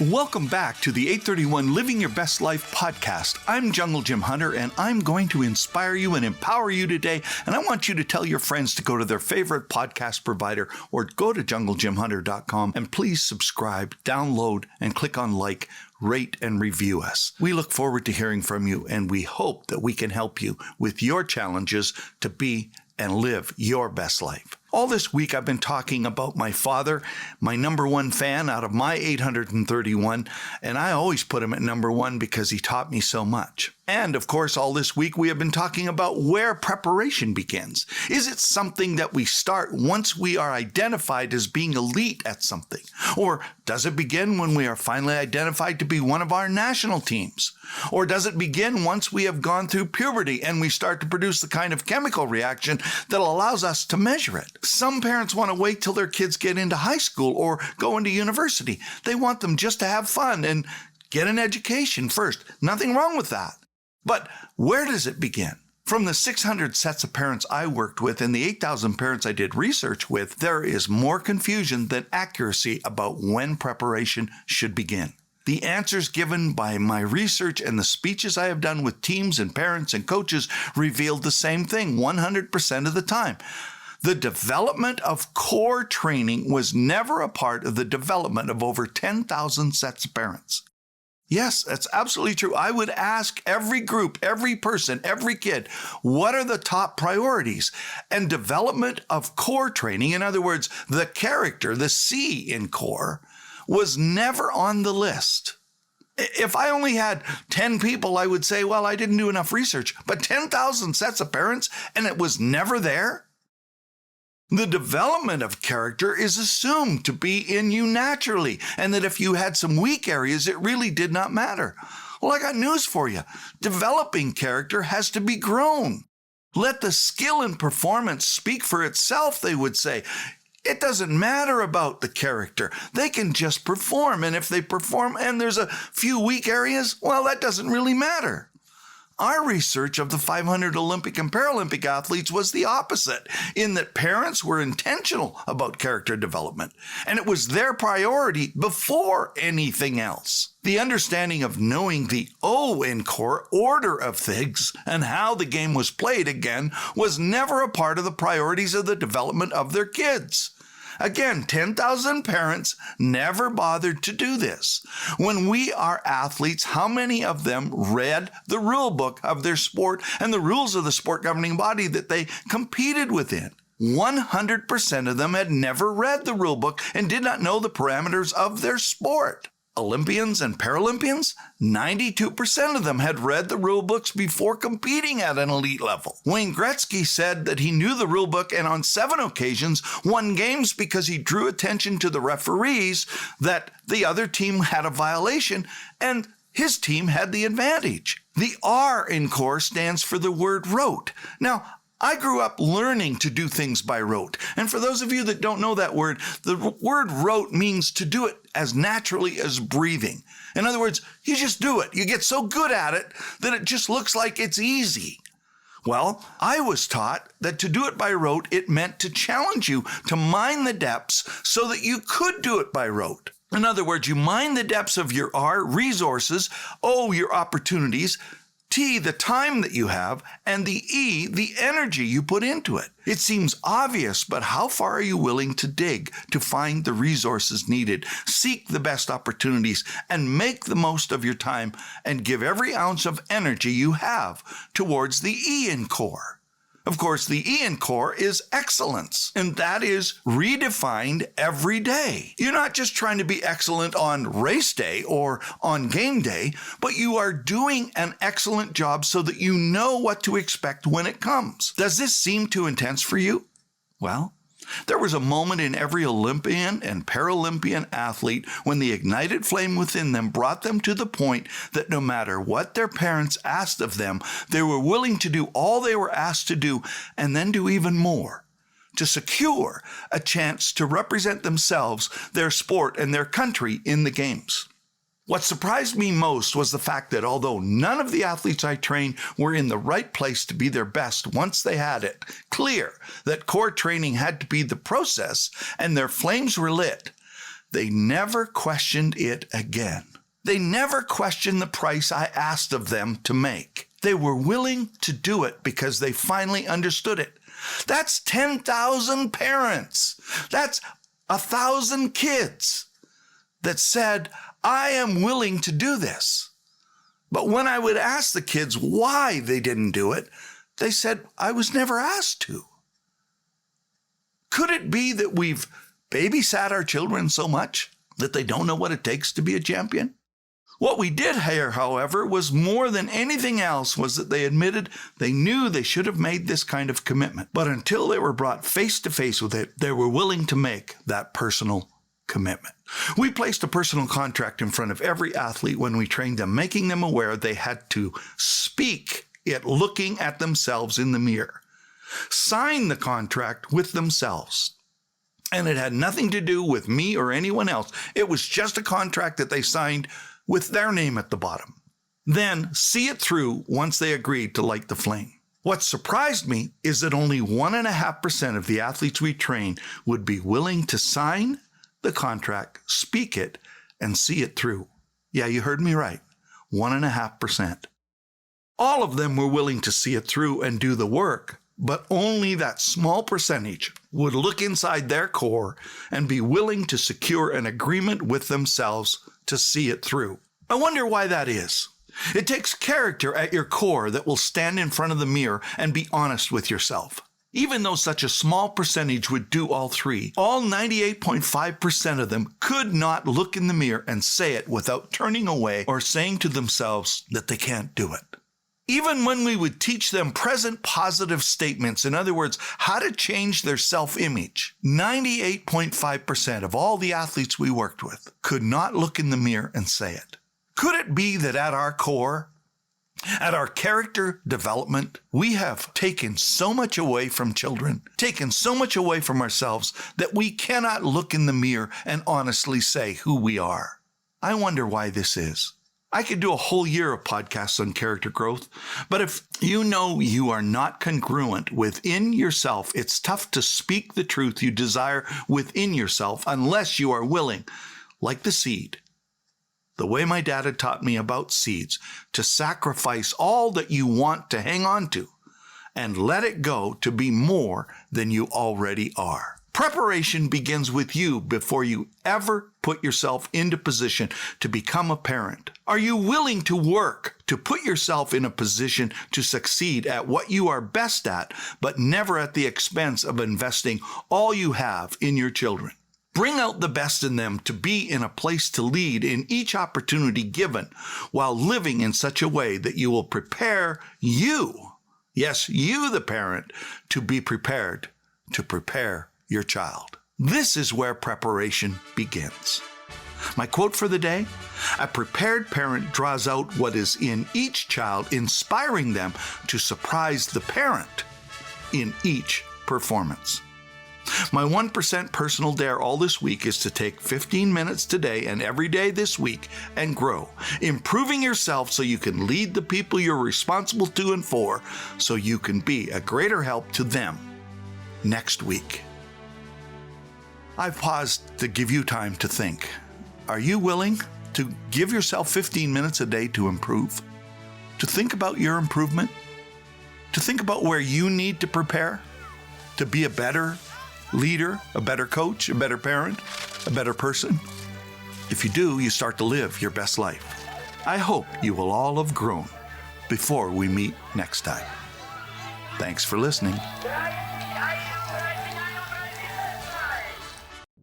Welcome back to the 831 Living Your Best Life podcast. I'm Jungle Jim Hunter, and I'm going to inspire you and empower you today. And I want you to tell your friends to go to their favorite podcast provider or go to junglejimhunter.com and please subscribe, download, and click on like, rate, and review us. We look forward to hearing from you, and we hope that we can help you with your challenges to be and live your best life. All this week, I've been talking about my father, my number one fan out of my 831, and I always put him at number one because he taught me so much. And of course, all this week, we have been talking about where preparation begins. Is it something that we start once we are identified as being elite at something? Or does it begin when we are finally identified to be one of our national teams? Or does it begin once we have gone through puberty and we start to produce the kind of chemical reaction that allows us to measure it? Some parents want to wait till their kids get into high school or go into university. They want them just to have fun and get an education first. Nothing wrong with that. But where does it begin? From the 600 sets of parents I worked with and the 8,000 parents I did research with, there is more confusion than accuracy about when preparation should begin. The answers given by my research and the speeches I have done with teams and parents and coaches revealed the same thing 100% of the time. The development of core training was never a part of the development of over 10,000 sets of parents. Yes, that's absolutely true. I would ask every group, every person, every kid, what are the top priorities? And development of core training, in other words, the character, the C in core, was never on the list. If I only had 10 people, I would say, well, I didn't do enough research. But 10,000 sets of parents, and it was never there? The development of character is assumed to be in you naturally, and that if you had some weak areas, it really did not matter. Well, I got news for you. Developing character has to be grown. Let the skill and performance speak for itself, they would say. It doesn't matter about the character. They can just perform, and if they perform and there's a few weak areas, well, that doesn't really matter. Our research of the 500 Olympic and Paralympic athletes was the opposite, in that parents were intentional about character development, and it was their priority before anything else. The understanding of knowing the O in core, order of things, and how the game was played again, was never a part of the priorities of the development of their kids. Again, 10,000 parents never bothered to do this. When we are athletes, how many of them read the rule book of their sport and the rules of the sport governing body that they competed within? 100% of them had never read the rule book and did not know the parameters of their sport. Olympians and Paralympians, 92% of them had read the rule books before competing at an elite level. Wayne Gretzky said that he knew the rule book and on 7 occasions won games because he drew attention to the referees that the other team had a violation and his team had the advantage. The R in core stands for the word rote. Now, I grew up learning to do things by rote. And for those of you that don't know that word, the word rote means to do it as naturally as breathing. In other words, you just do it. You get so good at it that it just looks like it's easy. Well, I was taught that to do it by rote, it meant to challenge you to mine the depths so that you could do it by rote. In other words, you mine the depths of your R, resources, O, your opportunities, T, the time that you have, and the E, the energy you put into it. It seems obvious, but how far are you willing to dig to find the resources needed, seek the best opportunities, and make the most of your time and give every ounce of energy you have towards the E in core? Of course, the E in core is excellence, and that is redefined every day. You're not just trying to be excellent on race day or on game day, but you are doing an excellent job so that you know what to expect when it comes. Does this seem too intense for you? Well, there was a moment in every Olympian and Paralympian athlete when the ignited flame within them brought them to the point that no matter what their parents asked of them, they were willing to do all they were asked to do and then do even more to secure a chance to represent themselves, their sport, and their country in the games. What surprised me most was the fact that although none of the athletes I trained were in the right place to be their best once they had it clear that core training had to be the process and their flames were lit, They never questioned it again. They never questioned the price I asked of them to make. They were willing to do it because they finally understood it. That's 10,000 parents. That's 1,000 kids that said, I am willing to do this. But when I would ask the kids why they didn't do it, they said, I was never asked to. Could it be that we've babysat our children so much that they don't know what it takes to be a champion? What we did hear, however, was more than anything else was that they admitted they knew they should have made this kind of commitment. But until they were brought face to face with it, they were willing to make that personal commitment. We placed a personal contract in front of every athlete when we trained them, making them aware they had to speak it looking at themselves in the mirror. Sign the contract with themselves. And it had nothing to do with me or anyone else. It was just a contract that they signed with their name at the bottom. Then see it through once they agreed to light the flame. What surprised me is that only 1.5% of the athletes we train would be willing to sign the contract, speak it, and see it through. Yeah, you heard me right. 1.5%. All of them were willing to see it through and do the work, but only that small percentage would look inside their core and be willing to secure an agreement with themselves to see it through. I wonder why that is. It takes character at your core that will stand in front of the mirror and be honest with yourself. Even though such a small percentage would do all three, all 98.5% of them could not look in the mirror and say it without turning away or saying to themselves that they can't do it. Even when we would teach them present positive statements, in other words, how to change their self-image, 98.5% of all the athletes we worked with could not look in the mirror and say it. Could it be that at our core, at our character development, we have taken so much away from children, taken so much away from ourselves, that we cannot look in the mirror and honestly say who we are? I wonder why this is. I could do a whole year of podcasts on character growth, but if you know you are not congruent within yourself, it's tough to speak the truth you desire within yourself unless you are willing, like the seed, the way my dad had taught me about seeds, to sacrifice all that you want to hang on to and let it go to be more than you already are. Preparation begins with you before you ever put yourself into position to become a parent. Are you willing to work to put yourself in a position to succeed at what you are best at, but never at the expense of investing all you have in your children? Bring out the best in them to be in a place to lead in each opportunity given, while living in such a way that you will prepare you, yes, you the parent, to be prepared to prepare your child. This is where preparation begins. My quote for the day: a prepared parent draws out what is in each child, inspiring them to surprise the parent in each performance. My 1% personal dare all this week is to take 15 minutes today and every day this week and grow, improving yourself so you can lead the people you're responsible to and for, so you can be a greater help to them next week. I've paused to give you time to think. Are you willing to give yourself 15 minutes a day to improve? To think about your improvement? To think about where you need to prepare? To be a better leader, a better coach, a better parent, a better person? If you do, you start to live your best life. I hope you will all have grown before we meet next time. Thanks for listening.